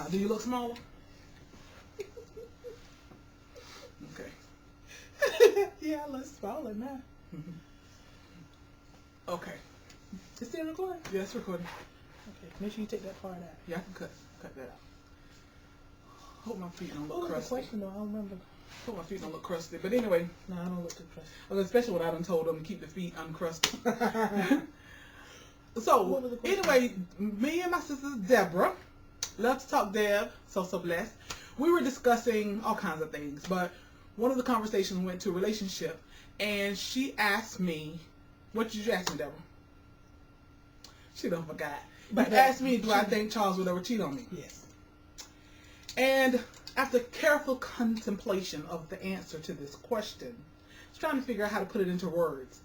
Do you look smaller? Okay. Yeah, I look smaller now. Okay. Is still recording? Yeah, it's recording. Okay, make sure you take that part out. Yeah, I can cut that out. Hope my feet don't What look was the crusty. question though? I don't remember. Hope my feet don't look crusty. But anyway, No, I don't look too crusty. especially when I done told them to keep the feet uncrusted. So, What was the question? anyway, me and my sister Deborah, love to talk Deb, so blessed. We were discussing all kinds of things, but one of the conversations went to relationship, and she asked me, what did you ask me, Deborah? She done forgot. But you asked me, do I think Charles would ever cheat on me? Yes. And after careful contemplation of the answer to this question, I was trying to figure out how to put it into words.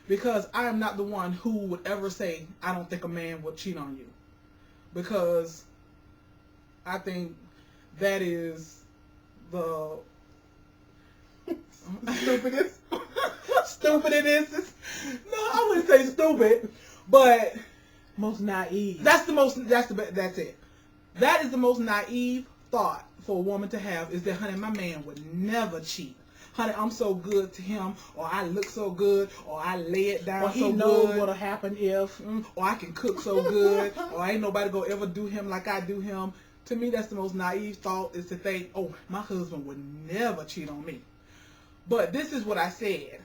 Because I am not the one who would ever say, I don't think a man would cheat on you. Because I think that is the stupidest. Stupid it is. No, I wouldn't say stupid, but Most naive. that's it. That is the most naive thought for a woman to have, is that, honey, my man would never cheat. Honey, I'm so good to him, or I look so good, or I lay it down Or so he knows good, what'll happen if. or I can cook so good, or ain't nobody gonna ever do him like I do him. To me, that's the most naive thought, is to think, oh, my husband would never cheat on me. But this is what I said.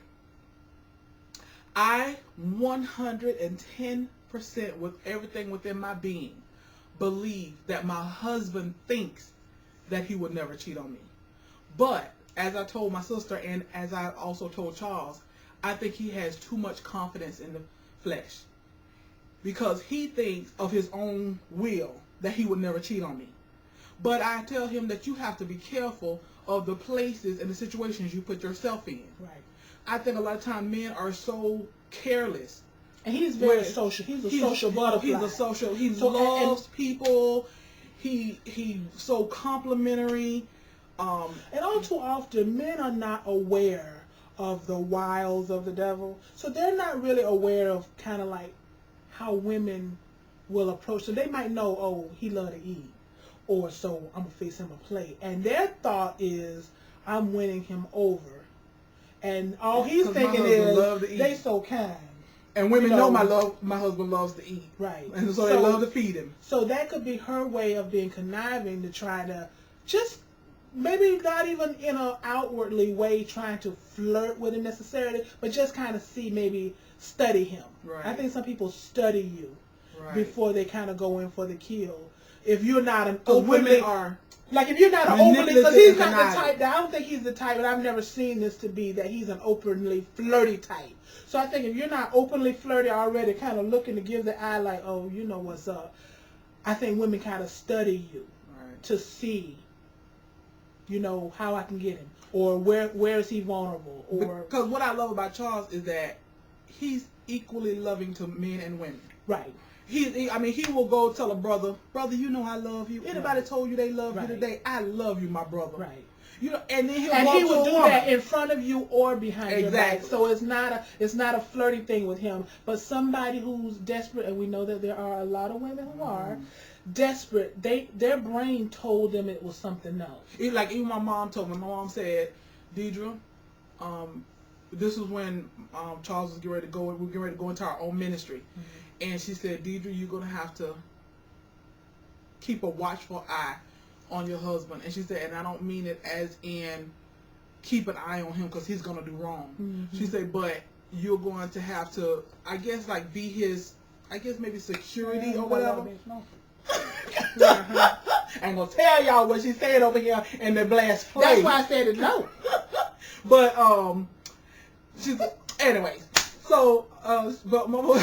I 110% with everything within my being believe that my husband thinks that he would never cheat on me. But as I told my sister, and as I also told Charles, I think he has too much confidence in the flesh, because he thinks of his own will that he would never cheat on me. But I tell him that you have to be careful of the places and the situations you put yourself in. Right. I think a lot of times men are so careless. And he's very social. He's a social butterfly. He's a social. He So, loves people. He's so complimentary. And all too often, men are not aware of the wiles of the devil. So they're not really aware of kind of like how women will approach them. They might know, oh, he love to eat, or so I'm going to fix him a plate. And their thought is, I'm winning him over. And all he's 'Cause my thinking husband love to is, eat. they so kind. And women You know know, my husband loves to eat. Right. And so they love to feed him. So that could be her way of being conniving, to try to just, maybe not even in an outwardly way trying to flirt with him necessarily, but just kind of see, maybe study him. Right. I think some people study you Right. before they kind of go in for the kill. If you're not an Because openly, women are like if you're not an openly, because manipulative he's not and the conniving. type that, I don't think he's the type, and I've never seen this to be that he's an openly flirty type. So I think if you're not openly flirty already, kind of looking to give the eye like, oh, you know what's up, I think women kind of study you Right. to see, you know, how I can get him, or where is he vulnerable, or Because what I love about Charles is that he's equally loving to men and women. right. He will go tell a brother, you know I love you. Anybody Right. told you they love Right. you today? I love you, my brother. Right. You know, and then he'll And go he to would a do woman. that in front of you or behind your back. Exactly. So it's not a flirty thing with him. But somebody who's desperate, and we know that there are a lot of women who are desperate. Their brain told them it was something else. Like even my mom told me. My mom said, Deidre, this was when Charles was getting ready to go. We were getting ready to go into our own ministry, Mm-hmm. and she said, Deidre, you're gonna have to keep a watchful eye on your husband. And she said, and I don't mean it as in keep an eye on him because he's gonna do wrong. Mm-hmm. She said, but you're going to have to, I guess, like be his, I guess maybe security or whatever. I ain't gonna tell y'all what she said over here in the blast play. That's why I said it. No. But she's anyways. So but Mama,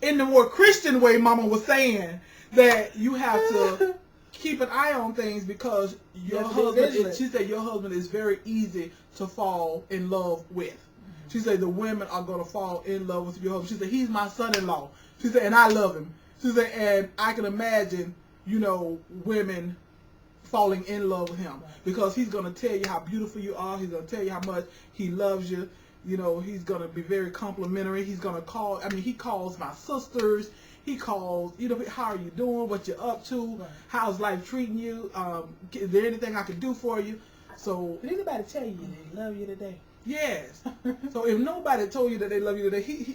in the more Christian way, Mama was saying that you have to keep an eye on things because your husband. She said your husband is very easy to fall in love with. She said the women are gonna fall in love with your husband. She said he's my son-in-law. She said and I love him. She said and I can imagine, you know, women falling in love with him because he's gonna tell you how beautiful you are. He's gonna tell you how much he loves you. You know, he's gonna be very complimentary. He's gonna call. I mean, he calls my sisters. he calls, how are you doing, what you're up to, Right. how's life treating you, is there anything I can do for you? So, Did anybody tell you they love you today? yes. So if nobody told you that they love you today,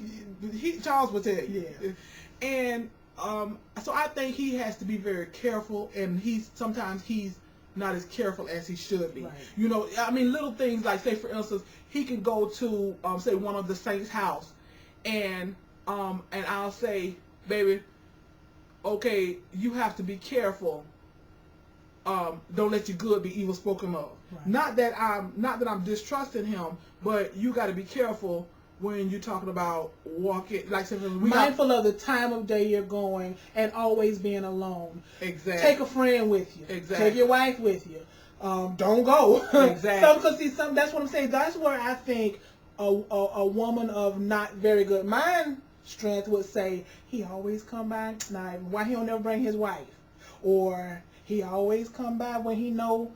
Charles will tell you. Yeah. And so I think he has to be very careful, and sometimes he's not as careful as he should be. Right. I mean, little things like, say for instance, he can go to say one of the saints' house, and I'll say, baby, okay, you have to be careful. Don't let your good be evil spoken of. Right. Not that I'm distrusting him, but you got to be careful when you're talking about walking, like mindful of the time of day you're going, and always being alone. Exactly. Take a friend with you. Exactly. Take your wife with you. Don't go. Exactly. That's what I'm saying. That's where I think a woman of not very good mind strength would say, he always come by. Now, why he don't ever bring his wife? Or he always come by when he know,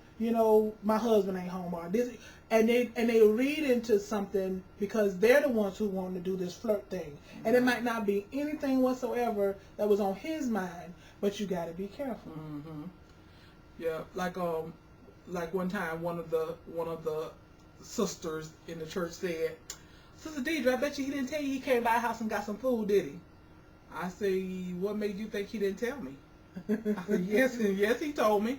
my husband ain't home, or this. And they read into something because they're the ones who want to do this flirt thing. And it might not be anything whatsoever that was on his mind, but you got to be careful. Mm-hmm. Yeah, like one time one of the sisters in the church said, Sister Deidre, I bet you he didn't tell you he came by our house and got some food, did he? I say, what made you think he didn't tell me? I said, yes, he told me.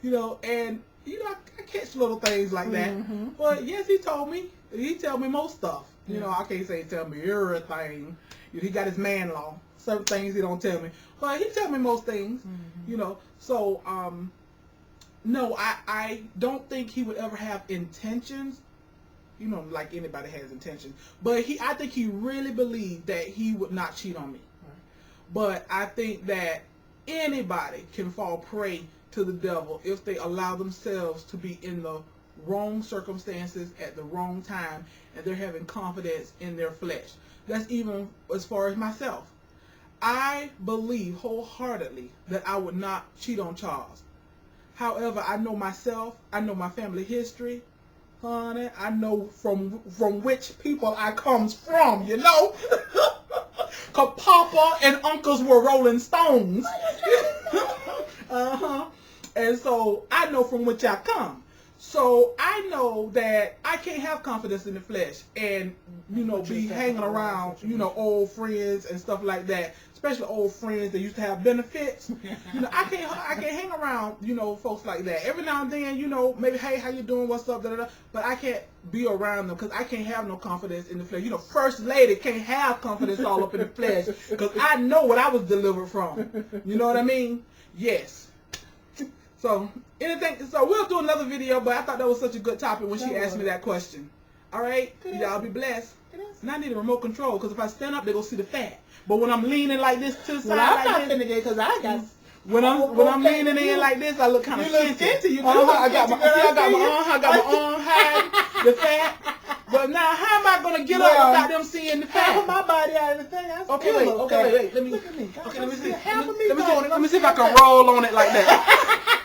And I catch little things like that. Mm-hmm. But yes, he told me. He tell me most stuff. I can't say he tell me everything. He got his man law. Certain things he don't tell me. But he tell me most things. Mm-hmm. So, no, I don't think he would ever have intentions. Like anybody has intentions. But I think he really believed that he would not cheat on me. Right. But I think that anybody can fall prey to the devil if they allow themselves to be in the wrong circumstances at the wrong time, and they're having confidence in their flesh. That's even as far as myself. I believe wholeheartedly that I would not cheat on Charles. However, I know myself, I know my family history, honey, I know from which people I comes from, Cause Papa and uncles were Rolling Stones. And so I know from which I come. So I know that I can't have confidence in the flesh and, be hanging around, old friends and stuff like that. Especially old friends that used to have benefits. I can't hang around, folks like that. Every now and then, maybe, hey, how you doing? What's up? Da-da-da. But I can't be around them because I can't have no confidence in the flesh. First lady can't have confidence all up in the flesh because I know what I was delivered from. You know what I mean? Yes. So we'll do another video, but I thought that was such a good topic when she asked me that question. All right? Y'all be blessed. And I need a remote control because if I stand up, they're going to see the fat. But when I'm leaning like this to the side, I'm not finna get because I got. When I'm leaning in like this, I look kind of skinty. I got my arm high, the fat. But now, how am I gonna get up without them seeing the fat? Half of my body out of the thing. Okay, wait. Let me look at me. let me see. Half of me. Let me see if I can roll on it like that.